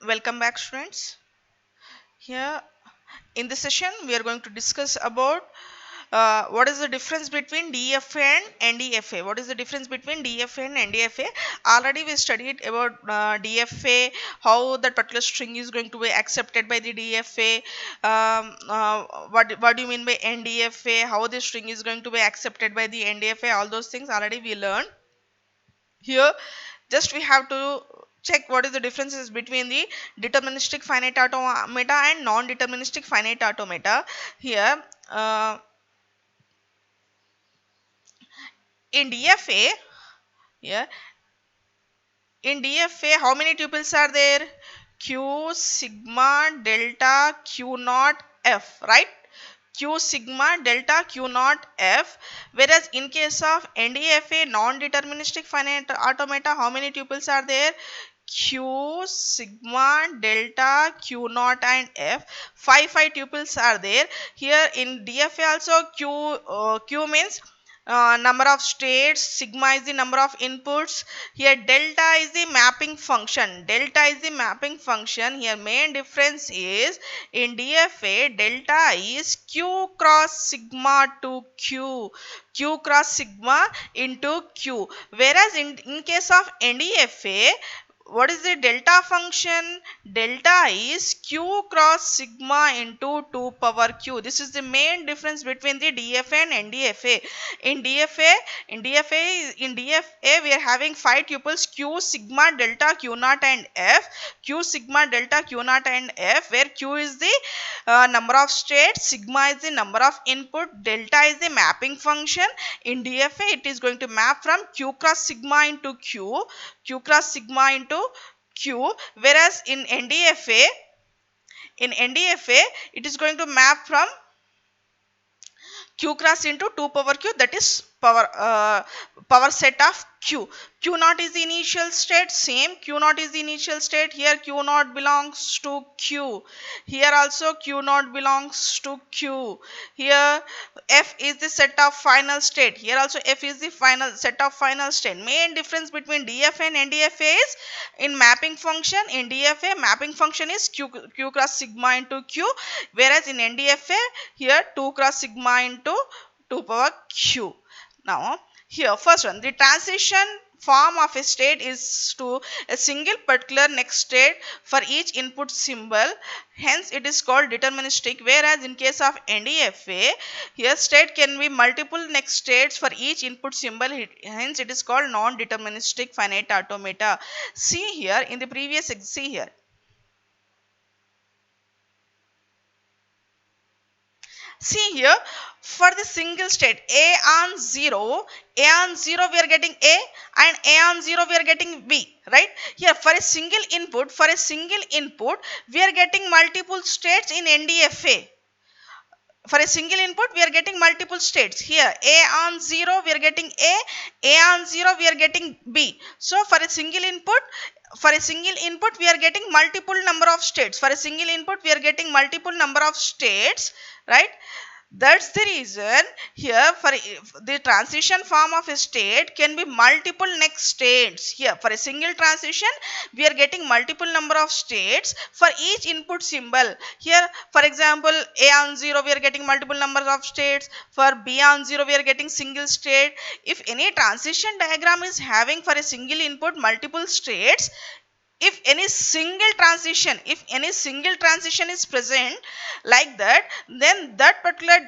Welcome back, students. Here in this session, we are going to discuss about what is the difference between DFA and NDFA. What is the difference between DFA and NDFA? Already we studied about DFA, how that particular string is going to be accepted by the DFA. What do you mean by NDFA? How the string is going to be accepted by the NDFA? All those things already we learned. Here just we have to check what is the differences between the deterministic finite automata and non-deterministic finite automata. Here in DFA, yeah, in DFA, how many tuples are there? Q sigma delta Q naught F, right? Q sigma delta Q naught F. Whereas in case of NDFA, non-deterministic finite automata, how many tuples are there? Q sigma delta Q naught and F. Five tuples are there. Here in DFA also Q means number of states, sigma is the number of inputs. Here delta is the mapping function. Delta is the mapping function. Here main difference is in DFA delta is Q cross sigma to Q. Q cross sigma into Q. Whereas in case of NDFA, what is the delta function? Delta is Q cross sigma into 2 power Q. This is the main difference between the DFA and NDFA. In DFA, we are having 5 tuples Q sigma delta Q naught and F. Q sigma delta Q naught and F, where Q is the number of states, sigma is the number of input, delta is the mapping function. In DFA, it is going to map from Q cross sigma into Q cross sigma into Q, whereas in NDFA, it is going to map from Q cross into 2 power Q, that is power set of Q. Q naught is the initial state, same Q naught is the initial state. Here Q naught belongs to Q. Here also Q naught belongs to Q. Here F is the set of final state. Here also F is the final set of final state. Main difference between DFA and NDFA is in mapping function. In DFA, mapping function is Q cross sigma into Q, whereas in NDFA, here 2 cross sigma into 2 power Q. Now here first one, the transition form of a state is to a single particular next state for each input symbol, hence it is called deterministic. Whereas in case of NDFA, here state can be multiple next states for each input symbol, hence it is called non-deterministic finite automata. See here in the previous, see here, see here, for the single state a on 0, we are getting A, and A on 0 we are getting B, right? Here for a single input, we are getting multiple states in NDFA. For a single input we are getting multiple states. Here A on 0 we are getting A on 0 we are getting B. So for a single input, we are getting multiple number of states. For a single input we are getting multiple number of states, right? That's the reason here for the transition form of a state can be multiple next states. Here for a single transition we are getting multiple number of states for each input symbol. Here for example A on 0 we are getting multiple numbers of states. For B on 0 we are getting single state. If any transition diagram is having for a single input multiple states, if any single transition is present like that, then that particular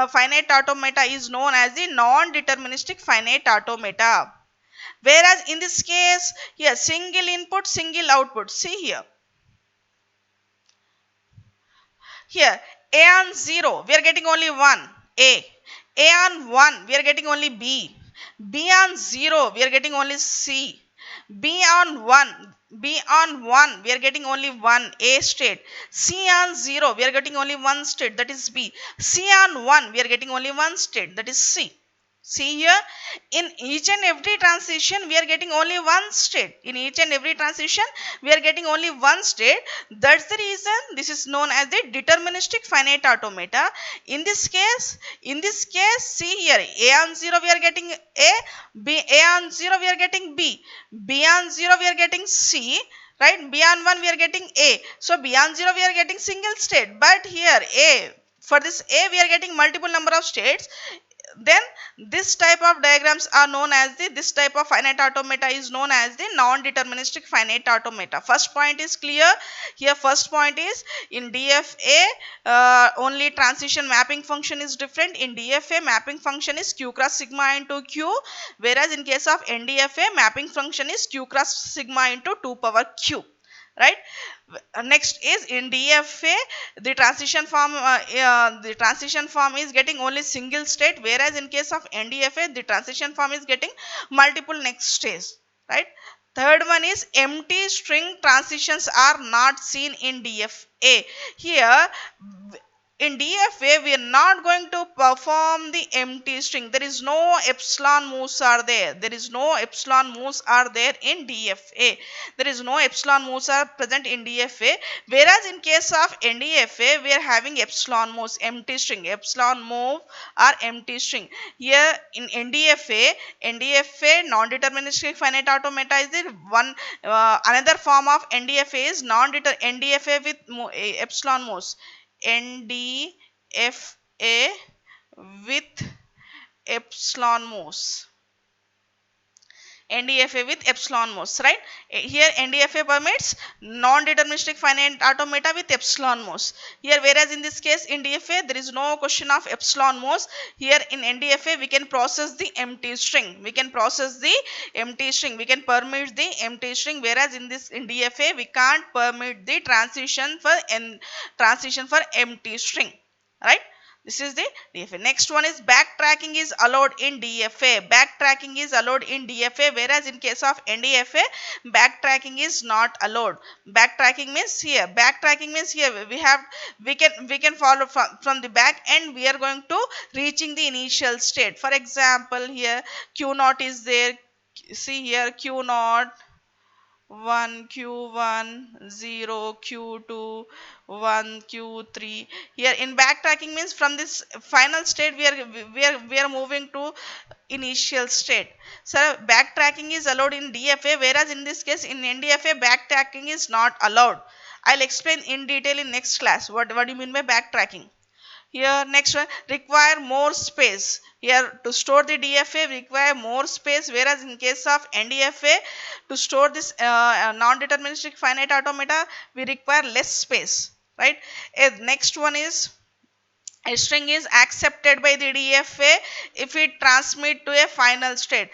finite automata is known as the non-deterministic finite automata. Whereas in this case, here single input single output, see here A on 0 we are getting only one A on 1 we are getting only B on 0 we are getting only C, B on 1 we are getting only one A state. C on 0 we are getting only one state, that is B. C on 1 we are getting only one state, that is C. See here, in each and every transition we are getting only one state. In each and every transition we are getting only one state. That's the reason this is known as the deterministic finite automata. In this case, see here, A on 0 we are getting A on 0 we are getting B on 0 we are getting C, right? Beyond 1 we are getting A. So beyond 0 we are getting single state, but here A, for this A we are getting multiple number of states. Then this type of diagrams are known as the, this type of finite automata is known as the non-deterministic finite automata. First point is clear here. First point is, in DFA only transition mapping function is different. In DFA mapping function is q cross sigma into q, whereas in case of NDFA mapping function is q cross sigma into 2 power q, right? Next is, in DFA the transition form is getting only single state, whereas in case of NDFA the transition form is getting multiple next stage, right? Third one is, empty string transitions are not seen in DFA. Here in DFA we are not going to perform the empty string. There is no epsilon moves are there. There is no epsilon moves are there in DFA. There is no epsilon moves are present in DFA. Whereas in case of NDFA we are having epsilon moves, empty string. Epsilon move or empty string. Here in NDFA non-deterministic finite automata is the one. Another form of NDFA is NDFA with epsilon moves. NDFA with epsilon moves. NDFA with epsilon modes, right? Here NDFA permits non-deterministic finite automata with epsilon modes. Here, whereas in this case in DFA there is no question of epsilon modes. Here in NDFA we can process the empty string. We can process the empty string. We can permit the empty string. Whereas in this, in DFA we can't permit the transition for empty string, right? This is the DFA. Next one is, backtracking is allowed in DFA. Backtracking is allowed in DFA, whereas in case of NDFA, backtracking is not allowed. Backtracking means here. Backtracking means here we can follow from the back, and we are going to reaching the initial state. For example, here Q naught is there. See here Q naught 1 Q1 0 Q2 1 Q3. Here in backtracking means from this final state we are moving to initial state. So backtracking is allowed in DFA, whereas in this case in NDFA backtracking is not allowed. I'll explain in detail in next class what do you mean by backtracking. Here next one, require more space. Here to store the DFA we require more space, whereas in case of NDFA to store this non-deterministic finite automata we require less space, right? Next one is, a string is accepted by the DFA if it transmit to a final state.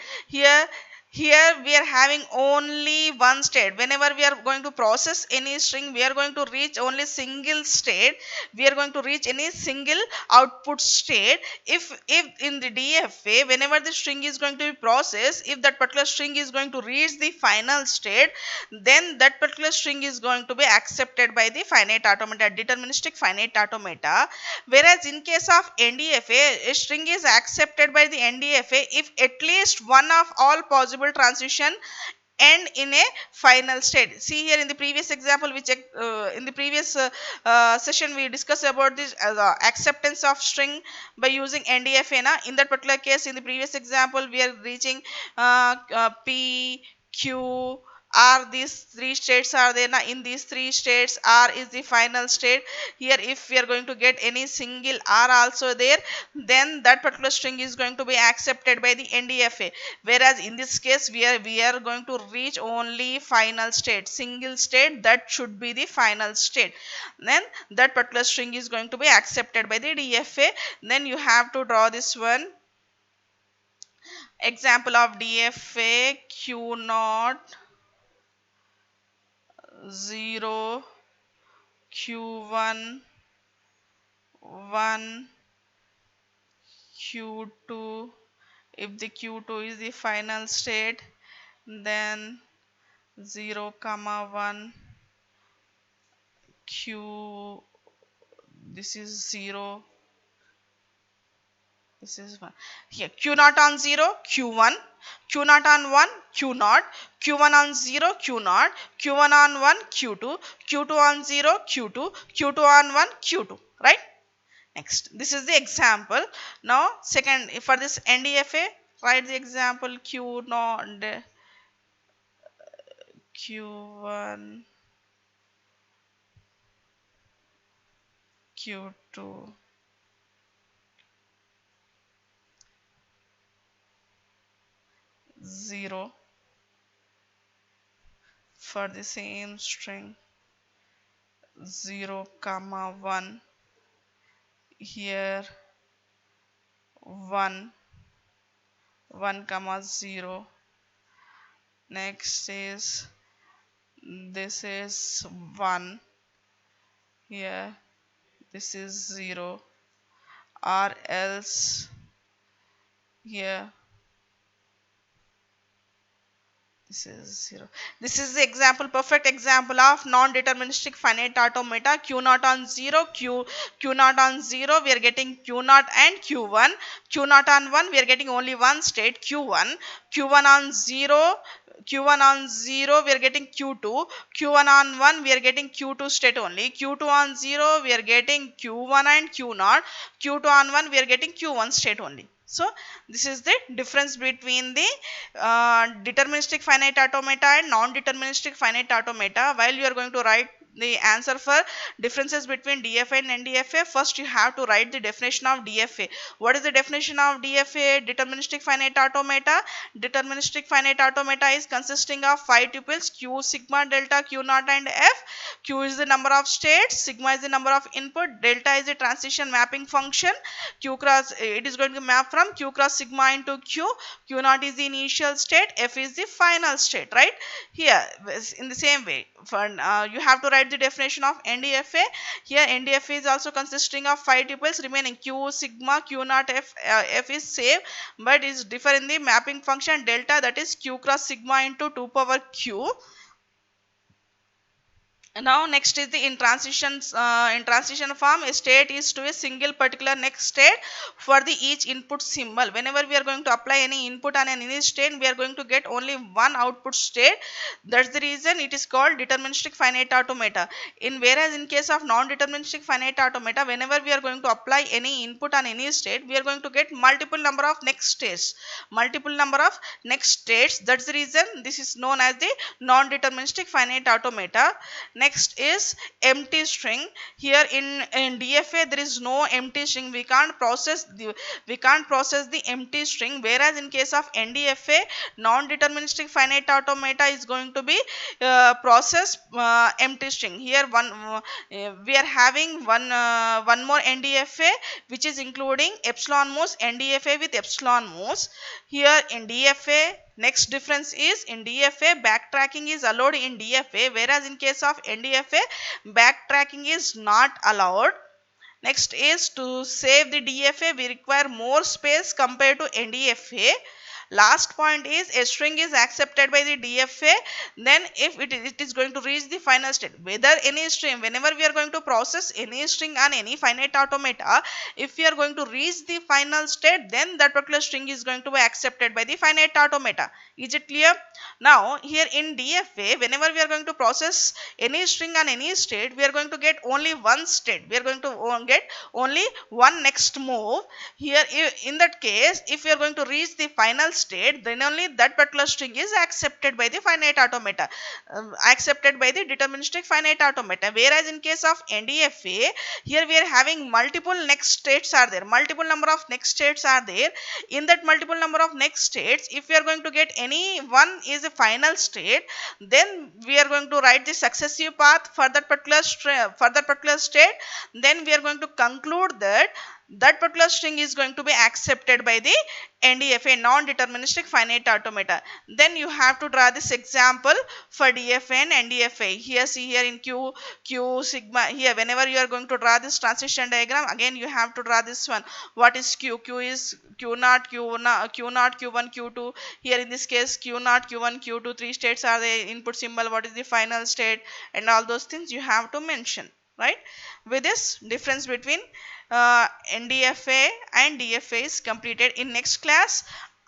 Here we are having only one state. Whenever we are going to process any string, we are going to reach only single state. We are going to reach any single output state. If in the DFA, whenever the string is going to be processed, if that particular string is going to reach the final state, then that particular string is going to be accepted by the finite automata, deterministic finite automata. Whereas in case of NDFA, a string is accepted by the NDFA if at least one of all possible transition end in a final state. See here in the previous example we checked in the previous session we discussed about this acceptance of string by using NDFA. In that particular case, in the previous example we are reaching P, Q, R, these three states are there. In these three states R is the final state. Here if we are going to get any single R also there, then that particular string is going to be accepted by the NDFA. Whereas in this case we are going to reach only final state, single state, that should be the final state. Then that particular string is going to be accepted by the DFA. Then you have to draw this one. Example of DFA, Q naught 0 Q1 1 Q2. If the Q2 is the final state, then 0 comma 1 Q, this is 0, this is 1. Here Q naught on 0 Q1, Q naught on 1 Q naught, Q1 on 0 Q naught, Q1 on 1 Q2, Q2 on 0 Q2, Q2 on 1 Q2, right? Next, this is the example. Now second, for this NDFA, write the example Q naught Q1, Q2, 0 for the same string, 0 comma 1, here 1, 1 comma 0. Next is, this is 1, here this is 0, or else here this is 0. This is the example, perfect example of non-deterministic finite automata. Q naught on 0, Q naught on 0, we are getting Q naught and Q1. Q naught on 1, we are getting only one state, Q1. Q1 on 0, Q1 on 0, we are getting Q2. Q1 on 1, we are getting Q2 state only. Q2 on 0, we are getting Q1 and Q naught. Q2 on 1, we are getting Q1 state only. So this is the difference between the deterministic finite automata and non-deterministic finite automata. While you are going to write the answer for differences between DFA and NDFA, first you have to write the definition of DFA. What is the definition of DFA? Deterministic finite automata. Deterministic finite automata is consisting of 5 tuples: Q, sigma, delta, Q naught and F. Q is the number of states, sigma is the number of input, delta is the transition mapping function. Q cross, it is going to map from Q cross sigma into Q. Q naught is the initial state, F is the final state, right? Here in the same way, for you have to write the definition of NDFA. Here NDFA is also consisting of 5 tuples remaining: Q, sigma, Q naught, F. F is same, but is differ in the mapping function delta, that is Q cross sigma into 2 power Q. Now next is the in transition form, a state is to a single particular next state for the each input symbol. Whenever we are going to apply any input on any state, we are going to get only one output state. That's the reason it is called deterministic finite automata. Whereas in case of non-deterministic finite automata, whenever we are going to apply any input on any state, we are going to get multiple number of next states. That's the reason this is known as the non-deterministic finite automata. Next is empty string. Here in DFA there is no empty string. We can't process the empty string. Whereas in case of NDFA, non-deterministic finite automata is going to be process empty string. Here we are having one more NDFA, which is including epsilon moves, NDFA with epsilon moves. Here in DFA, next difference is in DFA backtracking is allowed in DFA, whereas in case of NDFA backtracking is not allowed. Next is to save the DFA we require more space compared to NDFA. Last point is a string is accepted by the DFA, then if it is going to reach the final state. Whether any string, whenever we are going to process any string on any finite automata, if we are going to reach the final state, then that particular string is going to be accepted by the finite automata. Is it clear? Now here in DFA, whenever we are going to process any string on any state, we are going to get only one state. We are going to get only one next move. Here in that case, if we are going to reach the final state, then only that particular string is accepted by the finite automata, accepted by the deterministic finite automata. Whereas in case of NDFA, here we are having multiple next states are there, multiple number of next states are there. In that multiple number of next states, if we are going to get any one is a final state, then we are going to write the successive path for that particular state. Then we are going to conclude that that particular string is going to be accepted by the NDFA, non-deterministic finite automata. Then you have to draw this example for DFA and NDFA. Here see here in Q sigma, here whenever you are going to draw this transition diagram, again you have to draw this one. What is Q? Q is Q naught, Q1, Q2. Here in this case Q naught, Q1, Q2, 3 states are the input symbol. What is the final state, and all those things you have to mention, right? With this, difference between NDFA and DFA is completed. In next class,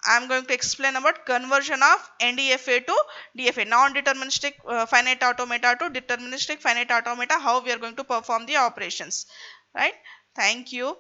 I am going to explain about conversion of NDFA to DFA, non-deterministic finite automata to deterministic finite automata, how we are going to perform the operations, right? Thank you.